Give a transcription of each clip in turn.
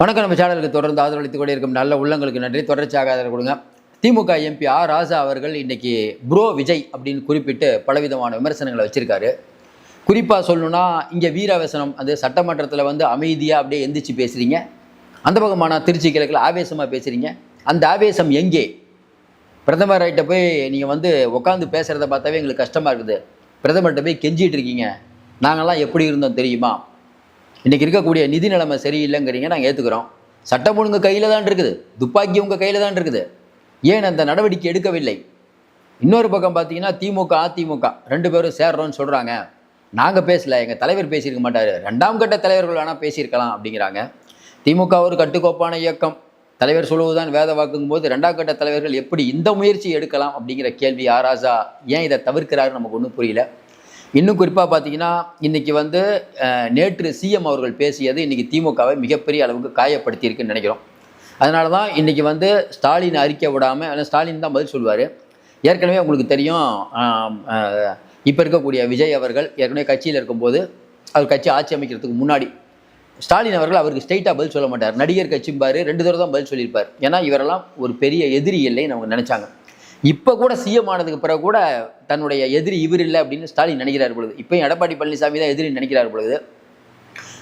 வணக்கம். நம்ம சேனலுக்கு தொடர்ந்து ஆதரவளித்துக் கொண்டே இருக்கும் நல்ல உள்ளங்களுக்கு நன்றி. தொடர்ச்சியாக ஆதரவு கொடுங்க. திமுக எம்பி ஆர் ராசா அவர்கள் இன்னைக்கு ப்ரோ விஜய் அப்படின்னு குறிப்பிட்டு பலவிதமான விமர்சனங்களை வச்சிருக்காரு. குறிப்பாக சொல்லணும்னா, இங்கே வீராவேசனம் அந்த சட்டமன்றத்தில் அமைதியாக அப்படியே எந்திரிச்சு பேசுகிறீங்க, அந்த பக்கமான திருச்சி கிழக்கில் ஆவேசமாக பேசுகிறீங்க. அந்த ஆவேசம் எங்கே? பிரதமர்கிட்ட போய் நீங்கள் உட்காந்து பேசுகிறத பார்த்தாவே எங்களுக்கு கஷ்டமாக இருக்குது. பிரதமர்கிட்ட போய் கெஞ்சிட்டு இருக்கீங்க, நாங்கள்லாம் எப்படி இருந்தோம் தெரியுமா? இன்றைக்கி இருக்கக்கூடிய நிதி நிலைமை சரியில்லைங்கிறீங்க, நாங்கள் ஏற்றுக்கிறோம். சட்டம் ஒழுங்கு கையில் தான் இருக்குது, துப்பாக்கி உங்கள் கையில் தான் இருக்குது, ஏன் அந்த நடவடிக்கை எடுக்கவில்லை? இன்னொரு பக்கம் பார்த்தீங்கன்னா, திமுக அதிமுக ரெண்டு பேரும் சேர்றோன்னு சொல்கிறாங்க. நாங்கள் பேசலை, எங்கள் தலைவர் பேசியிருக்க மாட்டார், ரெண்டாம் கட்ட தலைவர்கள் வேணால் பேசியிருக்கலாம் அப்படிங்கிறாங்க. திமுக ஒரு கட்டுக்கோப்பான இயக்கம், தலைவர் சொல்லுவதுதான் வேத வாக்குங்கும் போது ரெண்டாம் கட்ட தலைவர்கள் எப்படி இந்த முயற்சி எடுக்கலாம் அப்படிங்கிற கேள்வி ஆர் ராசா ஏன் இதை தவிர்க்கிறாரு நமக்கு ஒன்றும் புரியல. இன்னும் குறிப்பாக பார்த்தீங்கன்னா, இன்றைக்கி நேற்று சிஎம் அவர்கள் பேசியது இன்றைக்கி திமுகவை மிகப்பெரிய அளவுக்கு காயப்படுத்தியிருக்குன்னு நினைக்கிறோம். அதனால தான் இன்றைக்கி ஸ்டாலின் அறிக்கை விடாமல் ஸ்டாலின் தான் பதில் சொல்லுவார். ஏற்கனவே உங்களுக்கு தெரியும், இப்போ இருக்கக்கூடிய விஜய் அவர்கள் ஏற்கனவே கட்சியில் இருக்கும்போது, அவர் கட்சி ஆட்சி அமைக்கிறதுக்கு முன்னாடி ஸ்டாலின் அவர்கள் அவருக்கு ஸ்ட்ரெயிட்டாக பதில் சொல்ல மாட்டார். நடிகர் கட்சிம்பார், 2 தடவை தான் பதில் சொல்லியிருப்பார். ஏன்னா இவரெல்லாம் ஒரு பெரிய எதிரி இல்லைன்னு அவங்க நினச்சாங்க. இப்போ கூட சிஎம் ஆனதுக்கு பிறகு கூட தன்னுடைய எதிரி இவர் இல்லை அப்படின்னு ஸ்டாலின் நினைக்கிறார் பொழுது, இப்போயும் எடப்பாடி பழனிசாமி தான் எதிரி நினைக்கிறார் பொழுது.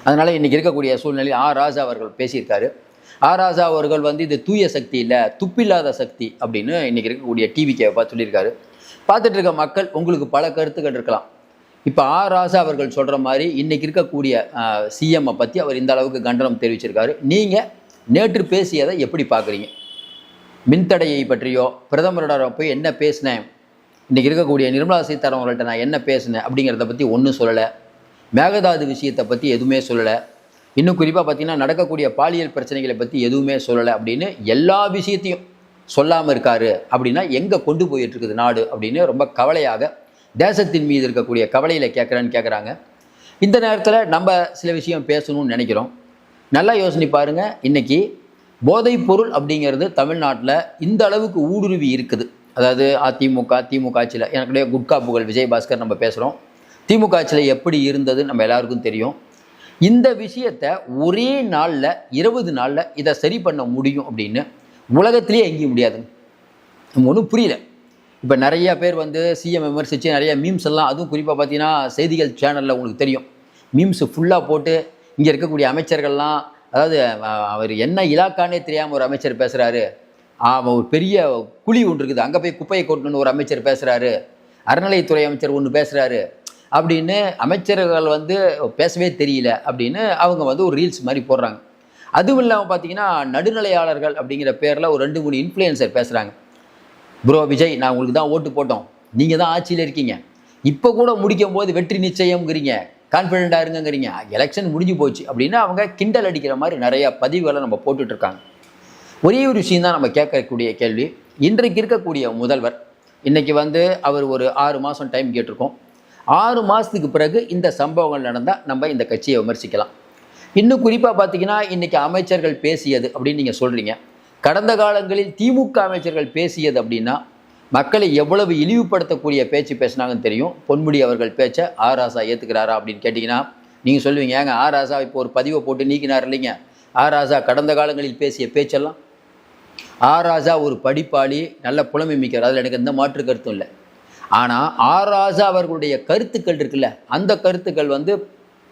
அதனால் இன்றைக்கி இருக்கக்கூடிய சூழ்நிலையில் ஆர் ராசா அவர்கள் பேசியிருக்காரு. ஆர் ராசா அவர்கள் இது தூய சக்தி இல்லை, துப்பில்லாத சக்தி அப்படின்னு இன்றைக்கி இருக்கக்கூடிய டிவிக்கே பார்த்து சொல்லியிருக்காரு. பார்த்துட்டு இருக்க மக்கள் உங்களுக்கு பல கருத்துக்கள் இருக்கலாம். இப்போ ஆர் ராசா அவர்கள் சொல்கிற மாதிரி இன்றைக்கி இருக்கக்கூடிய சிஎம்மை பற்றி அவர் இந்த அளவுக்கு கண்டனம் தெரிவிச்சிருக்காரு. நீங்கள் நேற்று பேசியதை எப்படி பார்க்குறீங்க? மின்தடையை பற்றியோ, பிரதமரோட போய் என்ன பேசினேன், இன்றைக்கி இருக்கக்கூடிய நிர்மலா சீதாராமன் அவர்கள்ட்ட நான் என்ன பேசினேன் அப்படிங்கிறத பற்றி ஒன்றும் சொல்லலை. மேகதாது விஷயத்தை பற்றி எதுவுமே சொல்லலை. இன்னும் குறிப்பாக பார்த்திங்கன்னா, நடக்கக்கூடிய பாலியல் பிரச்சனைகளை பற்றி எதுவுமே சொல்லலை அப்படின்னு எல்லா விஷயத்தையும் சொல்லாமல் இருக்காரு. அப்படின்னா எங்கே கொண்டு போயிட்டுருக்குது நாடு அப்படின்னு ரொம்ப கவலையாக தேசத்தின் மீது இருக்கக்கூடிய கவலையில் கேட்குறாங்க. இந்த நேரத்தில் நம்ம சில விஷயம் பேசணும்னு நினைக்கிறோம். நல்லா யோசனை பாருங்கள். இன்றைக்கி போதைப் பொருள் அப்படிங்கிறது தமிழ்நாட்டில் இந்த அளவுக்கு ஊடுருவி இருக்குது. அதாவது திமுக ஆட்சியில் எனக்குடைய குட்கா புகழ் விஜயபாஸ்கர் நம்ம பேசுகிறோம். திமுக ஆட்சியில் எப்படி இருந்தது நம்ம எல்லாருக்கும் தெரியும். இந்த விஷயத்தை ஒரே நாளில் 20 நாளில் இதை சரி பண்ண முடியும் அப்படின்னு உலகத்திலே எங்கேயும் முடியாது. நம்ம ஒன்றும் புரியல. இப்போ நிறையா பேர் சிஎம் விமர்சித்து நிறைய மீம்ஸ் எல்லாம், அதுவும் குறிப்பாக பார்த்தீங்கன்னா செய்திகள் சேனலில் உங்களுக்கு தெரியும், மீம்ஸ் ஃபுல்லாக போட்டு இங்கே இருக்கக்கூடிய அமைச்சர்கள்லாம், அதாவது அவர் என்ன இலாக்கானே தெரியாமல் ஒரு அமைச்சர் பேசுகிறாரு, ஒரு பெரிய குழி ஒன்று இருக்குது அங்கே போய் குப்பையை கொட்டணுன்னு ஒரு அமைச்சர் பேசுகிறாரு, அறநிலையத்துறை அமைச்சர் ஒன்று பேசுகிறாரு அப்படின்னு அமைச்சர்கள் பேசவே தெரியல அப்படின்னு அவங்க ஒரு ரீல்ஸ் மாதிரி போடுறாங்க. அதுவும் இல்லாமல் பார்த்தீங்கன்னா, நடுநிலையாளர்கள் அப்படிங்கிற பேரில் ஒரு 2-3 இன்ஃப்ளூயன்சர் பேசுகிறாங்க. ப்ரோ விஜய், நான் உங்களுக்கு தான் ஓட்டு போட்டோம், நீங்கள் தான் ஆட்சியில் இருக்கீங்க, இப்போ கூட முடிக்கும் போது வெற்றி நிச்சயம்ங்கிறீங்க, கான்ஃபிடென்ட்டாக இருங்கிறீங்க, எலெக்ஷன் முடிஞ்சு போச்சு அப்படின்னு அவங்க கிண்டல் அடிக்கிற மாதிரி நிறையா பதிவுகளை நம்ம போட்டுட்ருக்காங்க. ஒரே ஒரு விஷயம் தான் நம்ம கேட்கக்கூடிய கேள்வி. இன்றைக்கு இருக்கக்கூடிய முதல்வர் இன்றைக்கி அவர் ஒரு 6 மாதம் டைம் கேட்டிருக்கோம். 6 மாதத்துக்கு பிறகு இந்த சம்பவங்கள் நடந்தால் நம்ம இந்த கட்சியை விமர்சிக்கலாம். இன்னும் குறிப்பாக பார்த்தீங்கன்னா, இன்றைக்கி அமைச்சர்கள் பேசியது அப்படின்னு நீங்கள் சொல்கிறீங்க. கடந்த காலங்களில் திமுக அமைச்சர்கள் பேசியது அப்படின்னா மக்களை எவ்வளவு இழிவுபடுத்தக்கூடிய பேச்சு பேசினாங்கன்னு தெரியும். பொன்முடி அவர்கள் பேச்சை ஆர் ராசா ஏற்றுக்கிறாரா அப்படின்னு கேட்டிங்கன்னா நீங்கள் சொல்லுவீங்க, ஏங்க ஆர் ராசா இப்போ ஒரு பதிவை போட்டு நீக்கினார் இல்லைங்க, ஆர் ராசா கடந்த காலங்களில் பேசிய பேச்செல்லாம். ஆர் ராசா ஒரு படிப்பாளி, நல்ல புலமை மிக்கவர், அதில் எனக்கு எந்த மாற்று கருத்தும் இல்லை. ஆனால் ஆர் ராசா அவர்களுடைய கருத்துக்கள் இருக்குல்ல, அந்த கருத்துக்கள்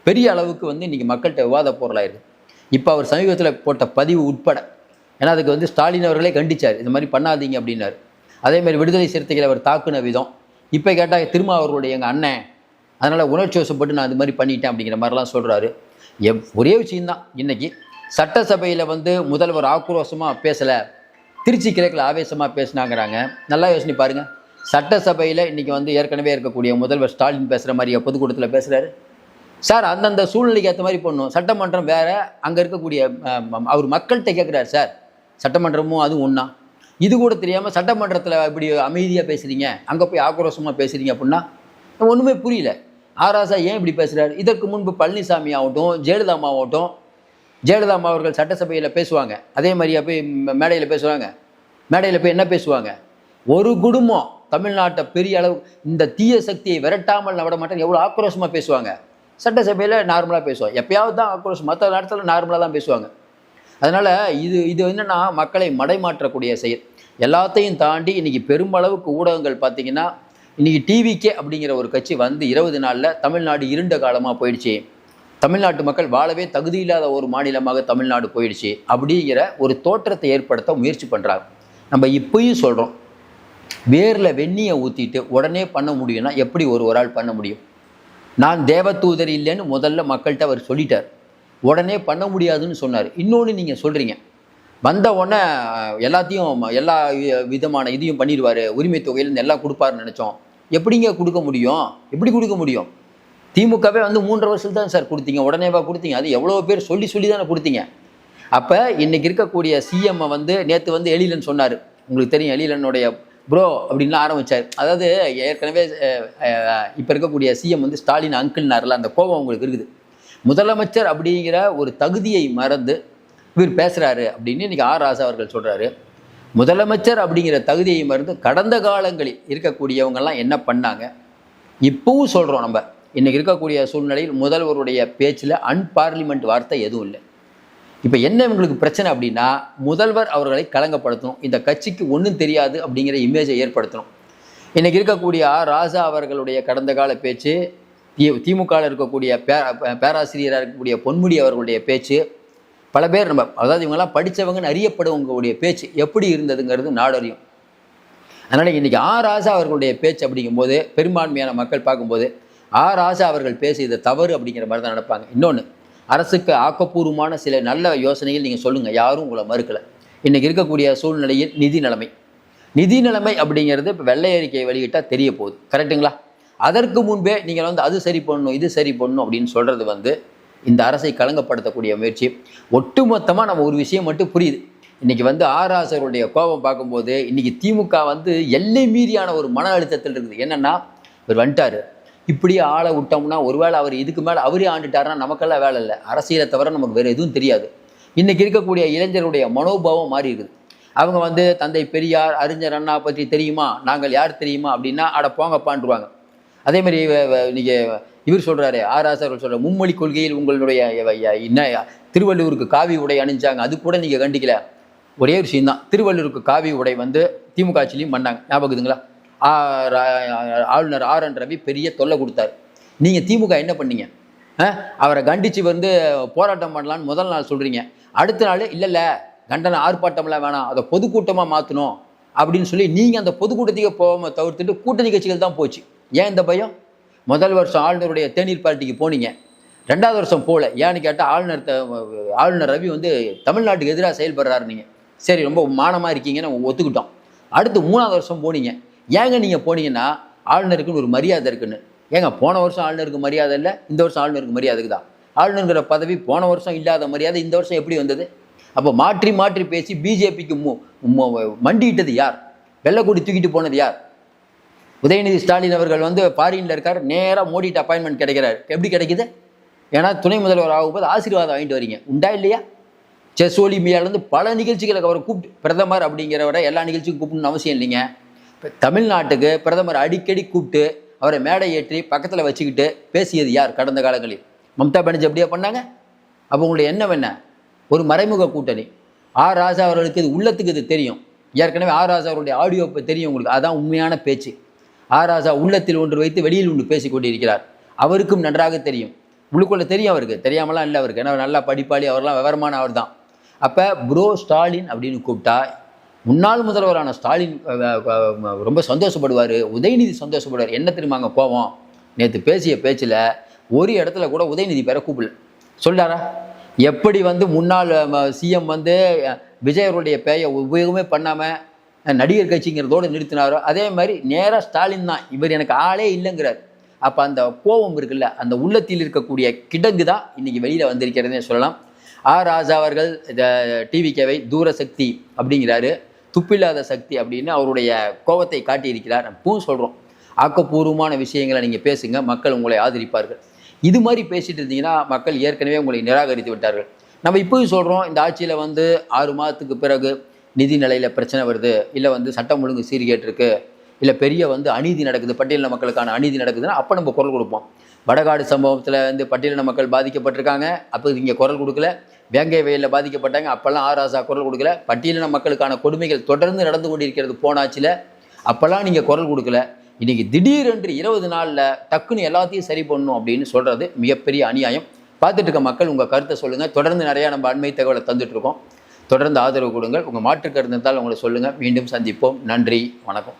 பெரிய அளவுக்கு இன்றைக்கி மக்கள்கிட்ட விவாத பொருளாக இருக்குது. இப்போ அவர் சமீபத்தில் போட்ட பதிவு உட்பட, ஏன்னா அதுக்கு ஸ்டாலின் அவர்களே கண்டித்தார், இந்த மாதிரி பண்ணாதீங்க அப்படின்னாரு. அதேமாதிரி விடுதலை சிறுத்தைகளை அவர் தாக்குன விதம், இப்போ கேட்டால் திரும்ப அவர்களுடைய எங்கள் அண்ணன், அதனால் உணர்ச்சி வசப்பட்டு நான் இது மாதிரி பண்ணிட்டேன் அப்படிங்கிற மாதிரிலாம் சொல்கிறாரு. ஒரே விஷயந்தான், இன்றைக்கி சட்டசபையில் முதல்வர் ஆக்ரோஷமாக பேசலை, திருச்சி கிழக்கில் ஆவேசமாக பேசினாங்கிறாங்க. நல்லா யோசனை பாருங்கள். சட்டசபையில் இன்றைக்கி ஏற்கனவே இருக்கக்கூடிய முதல்வர் ஸ்டாலின் பேசுகிற மாதிரி பொதுக்கூட்டத்தில் பேசுகிறாரு. சார், அந்தந்த சூழ்நிலைக்கு ஏற்ற மாதிரி பண்ணணும். சட்டமன்றம் வேறு, அங்கே இருக்கக்கூடிய அவர் மக்கள்கிட்ட கேட்குறாரு, சார் சட்டமன்றமும் அதுவும் ஒன்றா, இது கூட தெரியாமல் சட்டமன்றத்தில் இப்படி அமைதியாக பேசுகிறீங்க, அங்கே போய் ஆக்ரோஷமாக பேசுகிறீங்க அப்படின்னா ஒன்றுமே புரியல. ஆர் ராசா ஏன் இப்படி பேசுகிறார்? இதற்கு முன்பு பழனிசாமி ஆகட்டும், ஜெயலலிதா ஆகட்டும், ஜெயலலிதா அவர்கள் சட்டசபையில் பேசுவாங்க, அதே மாதிரியா போய் மேடையில் பேசுவாங்க. மேடையில் போய் என்ன பேசுவாங்க? ஒரு குடும்பம் தமிழ்நாட்டை பெரிய அளவு இந்த தீய சக்தியை விரட்டாமல் நான் விட மாட்டேன் எவ்வளோ ஆக்ரோஷமாக பேசுவாங்க. சட்டசபையில் நார்மலாக பேசுவாங்க, எப்பயாவது தான் ஆக்ரோஷம், மற்ற நேரத்தில் நார்மலாக தான் பேசுவாங்க. அதனால் இது என்னென்னா மக்களை மடைமாற்றக்கூடிய செயல். எல்லாத்தையும் தாண்டி இன்றைக்கி பெருமளவுக்கு ஊடகங்கள் பார்த்திங்கன்னா, இன்றைக்கி டிவிகே அப்படிங்கிற ஒரு கட்சி வந்து 20 நாளில் தமிழ்நாடு இருண்ட காலமாக போயிடுச்சு, தமிழ்நாட்டு மக்கள் வாழவே தகுதியில்லாத ஒரு மாநிலமாக தமிழ்நாடு போயிடுச்சு அப்படிங்கிற ஒரு தோற்றத்தை ஏற்படுத்த முயற்சி பண்ணுறாங்க. நம்ம இப்பயும் சொல்கிறோம், வேரில் வெந்நியை ஊற்றிட்டு உடனே பண்ண முடியும்னா எப்படி ஒரு ஆள் பண்ண முடியும்? நான் தேவதூதர் இல்லைன்னு முதல்ல மக்கள்கிட்ட அவர் சொல்லிட்டார், உடனே பண்ண முடியாதுன்னு சொன்னார். இன்னொன்று நீங்கள் சொல்கிறீங்க, வந்த உடனே எல்லாத்தையும் எல்லா விதமான இதையும் பண்ணிடுவார், உரிமை தொகையிலேருந்து எல்லாம் கொடுப்பாருன்னு நினச்சோம். எப்படிங்க கொடுக்க முடியும்? எப்படி கொடுக்க முடியும்? திமுகவே வந்து 3.5 வருஷத்துல தான் சார் கொடுத்தீங்க, உடனேவா கொடுத்தீங்க? அது எவ்வளோ பேர் சொல்லி சொல்லி தானே கொடுத்தீங்க. அப்போ இன்றைக்கி இருக்கக்கூடிய சிஎம்மை வந்து நேற்று வந்து எழிலன் சொன்னார், உங்களுக்கு தெரியும் எழிலனுடைய ப்ரோ அப்படின்லாம் ஆரம்பித்தார். அதாவது ஏற்கனவே இப்போ இருக்கக்கூடிய சிஎம் வந்து ஸ்டாலின் அங்கிள்னார்ல, அந்த கோபம் உங்களுக்கு இருக்குது. முதலமைச்சர் அப்படிங்கிற ஒரு தகுதியை மறந்து இவர் பேசுகிறாரு அப்படின்னு இன்றைக்கி ஆர் ராசா அவர்கள் சொல்கிறாரு. முதலமைச்சர் அப்படிங்கிற தகுதியை மறந்து கடந்த காலங்களில் இருக்கக்கூடியவங்கெல்லாம் என்ன பண்ணாங்க, இப்பவும் சொல்கிறோம். நம்ம இன்றைக்கி இருக்கக்கூடிய சூழ்நிலையில் முதல்வருடைய பேச்சில் அன்பார்லிமெண்ட் வார்த்தை எதுவும் இல்லை. இப்போ என்ன இவங்களுக்கு பிரச்சனை அப்படின்னா, முதல்வர் அவர்களை களங்கப்படுத்தணும், இந்த கட்சிக்கு ஒன்றும் தெரியாது அப்படிங்கிற இமேஜை ஏற்படுத்தணும். இன்றைக்கி இருக்கக்கூடிய ஆர் ராசா அவர்களுடைய கடந்த கால பேச்சு, திமுகவில் இருக்கக்கூடிய பேராசிரியராக இருக்கக்கூடிய பொன்முடி அவர்களுடைய பேச்சு, பல பேர் நம்ம அதாவது இவங்கெல்லாம் படித்தவங்கன்னு அறியப்படுவங்களுடைய பேச்சு எப்படி இருந்ததுங்கிறது நாடறியும். அதனால் இன்றைக்கி ஆர் ராசா அவர்களுடைய பேச்சு அப்படிங்கும்போது பெரும்பான்மையான மக்கள் பார்க்கும்போது ஆர் ராசா அவர்கள் பேசியது தவறு அப்படிங்கிற மாதிரி தான் நடப்பாங்க. இன்னொன்று, அரசுக்கு ஆக்கப்பூர்வமான சில நல்ல யோசனைகள் நீங்கள் சொல்லுங்கள், யாரும் உங்களை மறுக்கலை. இன்றைக்கி இருக்கக்கூடிய சூழ்நிலையில் நிதி நிலைமை அப்படிங்கிறது இப்போ வெள்ளை அறிக்கையை வெளியிட்டால் தெரிய போகுது, கரெக்டுங்களா? அதற்கு முன்பே நீங்கள் வந்து அது சரி பண்ணணும் இது சரி பண்ணணும் அப்படின்னு சொல்கிறது வந்து இந்த அரசை களங்கப்படுத்தக்கூடிய முயற்சி. ஒட்டுமொத்தமாக நம்ம ஒரு விஷயம் மட்டும் புரியுது, இன்றைக்கி வந்து ஆர் ராசாவுடைய கோபம் பார்க்கும்போது இன்றைக்கி திமுக வந்து எல்லை மீறியான ஒரு மன அழுத்தத்தில் இருக்குது. என்னென்னா, இவர் வந்துட்டார், இப்படியே ஆளை விட்டோம்னா ஒருவேளை அவர் இதுக்கு மேலே அவரே ஆண்டுட்டாருன்னா நமக்கெல்லாம் வேலை இல்லை, அரசியலை தவிர நமக்கு வேறு எதுவும் தெரியாது. இன்றைக்கி இருக்கக்கூடிய இளைஞருடைய மனோபாவம் மாறி இருக்குது. அவங்க வந்து தந்தை பெரியார், அறிஞர் அண்ணா பற்றி தெரியுமா, நாங்கள் யார் தெரியுமா அப்படின்னா அட போங்கப்பான்டுருவாங்க. அதேமாதிரி இன்றைக்கி இவர் சொல்கிறாரு, ஆர் ராசா அவர்கள் சொல்கிற மும்மொழி கொள்கையில் உங்களுடைய என்ன திருவள்ளூருக்கு காவி உடை அணிஞ்சாங்க, அது கூட நீங்கள் கண்டிக்கல. ஒரே ஒரு விஷயம் தான், திருவள்ளூருக்கு காவி உடை வந்து திமுக ஆட்சியிலையும் பண்ணாங்க, ஞாபகத்துங்களா? ஆளுநர் ஆர் என் ரவி பெரிய தொல்லை கொடுத்தாரு. நீங்கள் திமுக என்ன பண்ணீங்க? அவரை கண்டித்து வந்து போராட்டம் பண்ணலான்னு முதல் நாள் சொல்கிறீங்க, அடுத்த நாள் இல்லை கண்டன ஆர்ப்பாட்டம்லாம் வேணாம், அதை பொதுக்கூட்டமாக மாற்றணும் அப்படின்னு சொல்லி நீங்கள் அந்த பொதுக்கூட்டத்துக்கு போகாமல் தவிர்த்துட்டு கூட்டணி கட்சிகள் தான் போச்சு. ஏன் இந்த பயம்? முதல் வருஷம் ஆளுநருடைய தேநீர் பார்ட்டிக்கு போனீங்க, 2வது வருஷம் போகல. ஏன்னு கேட்டால் ஆளுநர் ரவி வந்து தமிழ்நாட்டுக்கு எதிராக செயல்படுறாரு. நீங்கள் சரி ரொம்ப மானமாக இருக்கீங்கன்னு ஒத்துக்கிட்டோம். அடுத்து 3வது வருஷம் போனீங்க. ஏங்க நீங்கள் போனீங்கன்னா ஆளுநருக்குன்னு ஒரு மரியாதை இருக்குன்னு. ஏங்க போன வருஷம் ஆளுநருக்கு மரியாதை இல்லை, இந்த வருஷம் ஆளுநருக்கு மரியாதைக்கு தான். ஆளுநருங்கிற பதவி போன வருஷம் இல்லாத மரியாதை இந்த வருஷம் எப்படி வந்தது? அப்போ மாற்றி மாற்றி பேசி பிஜேபிக்கு மண்டியிட்டது யார்? வெள்ளக்கூடி தூக்கிட்டு போனது யார்? உதயநிதி ஸ்டாலின் அவர்கள் வந்து ஃபாரினில் இருக்கார், நேராக மோடிட்டு அப்பாயின்மெண்ட் கிடைக்கிறார். எப்படி கிடைக்குது? ஏன்னா துணை முதல்வர் ஆகும்போது ஆசீர்வாதம் வாங்கிட்டு வரீங்க, உண்டா இல்லையா? செஸ் ஒலிம்பியாலேருந்து பல நிகழ்ச்சிகளுக்கு அவரை கூப்பிட்டு பிரதமர் அப்படிங்கிறவரை எல்லா நிகழ்ச்சிக்கும் கூப்பிடணும்னு அவசியம் இல்லைங்க. இப்போ தமிழ்நாட்டுக்கு பிரதமர் அடிக்கடி கூப்பிட்டு அவரை மேடை ஏற்றி பக்கத்தில் வச்சுக்கிட்டு பேசியது யார் கடந்த காலங்களில்? மம்தா பானர்ஜி அப்படியே பண்ணாங்க. அப்போ உங்களுடைய எண்ணம் என்ன? ஒரு மறைமுக கூட்டணி. ஆர் ராசா அவர்களுக்கு இது உள்ளத்துக்கு இது தெரியும். ஏற்கனவே ஆர் ராசா அவருடைய ஆடியோ தெரியும் உங்களுக்கு, அதான் உண்மையான பேச்சு. ஆர் ராசா உள்ளத்தில் ஒன்று வைத்து வெளியில் ஒன்று பேசி கொண்டிருக்கிறார். அவருக்கும் நன்றாக தெரியும், உள்ளுக்குள்ளே தெரியும் அவருக்கு, தெரியாமலாம் இல்லை அவருக்கு. ஏன்னா நல்லா படிப்பாளி, அவர்லாம் விவரமான அவர் தான். அப்போ ப்ரோ ஸ்டாலின் அப்படின்னு கூப்பிட்டா முன்னாள் முதல்வரான ஸ்டாலின் ரொம்ப சந்தோஷப்படுவார், உதயநிதி சந்தோஷப்படுவார். என்ன தெரியுமாங்க கோவம்? நேற்று பேசிய பேச்சில் ஒரு இடத்துல கூட உதயநிதி பேரை கூப்பிடல. சொல்கிறாரா? எப்படி வந்து முன்னாள் சிஎம் வந்து விஜய் அவருடைய பெயரை உபயோகமே பண்ணாமல் நடிகர் கட்சிங்கிறதோடு நிறுத்தினாரோ, அதே மாதிரி நேராக ஸ்டாலின் தான் இவர் எனக்கு ஆளே இல்லைங்கிறார். அப்போ அந்த கோபம் இருக்குல்ல, அந்த உள்ளத்தில் இருக்கக்கூடிய கிடங்கு தான் இன்றைக்கி வெளியில் வந்திருக்கிறதுனே சொல்லலாம். ஆர் ராசா அவர்கள் டிவிகேவை தூர சக்தி அப்படிங்கிறாரு, துப்பில்லாத சக்தி அப்படின்னு அவருடைய கோபத்தை காட்டியிருக்கிறார். அப்பவும் சொல்கிறோம், ஆக்கப்பூர்வமான விஷயங்களை நீங்கள் பேசுங்க, மக்கள் உங்களை ஆதரிப்பார்கள். இது மாதிரி பேசிகிட்டு இருந்தீங்கன்னா மக்கள் ஏற்கனவே உங்களை நிராகரித்து விட்டார்கள். நம்ம இப்போயும் சொல்கிறோம், இந்த ஆட்சியில் வந்து 6 மாதத்துக்கு பிறகு நிதி நிலையில் பிரச்சனை வருது, இல்லை வந்து சட்டம் ஒழுங்கு சீர்கேட்டிருக்கு, இல்லை பெரிய வந்து அநீதி நடக்குது, பட்டியலின மக்களுக்கான அநீதி நடக்குதுன்னா அப்போ நம்ம குரல் கொடுப்போம். வடகாடு சம்பவத்தில் வந்து பட்டியலின மக்கள் பாதிக்கப்பட்டிருக்காங்க, அப்போ இங்கே குரல் கொடுக்கல. வேங்கை வயலில் பாதிக்கப்பட்டாங்க, அப்போல்லாம் ராசா குரல் கொடுக்கல. பட்டியலின மக்களுக்கான கொடுமைகள் தொடர்ந்து நடந்து கொண்டிருக்கிறது போனாச்சில், அப்போல்லாம் நீங்கள் குரல் கொடுக்கல. இன்றைக்கி திடீரென்று 20 நாளில் டக்குன்னு எல்லாத்தையும் சரி பண்ணணும் அப்படின்னு சொல்கிறது மிகப்பெரிய அநியாயம். பார்த்துட்டு இருக்க மக்கள் உங்கள் கருத்தை சொல்லுங்கள். தொடர்ந்து நிறையா நம்ம அண்மை தகவலை தந்துட்டுருக்கோம். தொடர்ந்து ஆதரவு கொடுங்கள். உங்கள் மாற்று கருத்து இருந்தால் உங்களை சொல்லுங்கள். மீண்டும் சந்திப்போம். நன்றி, வணக்கம்.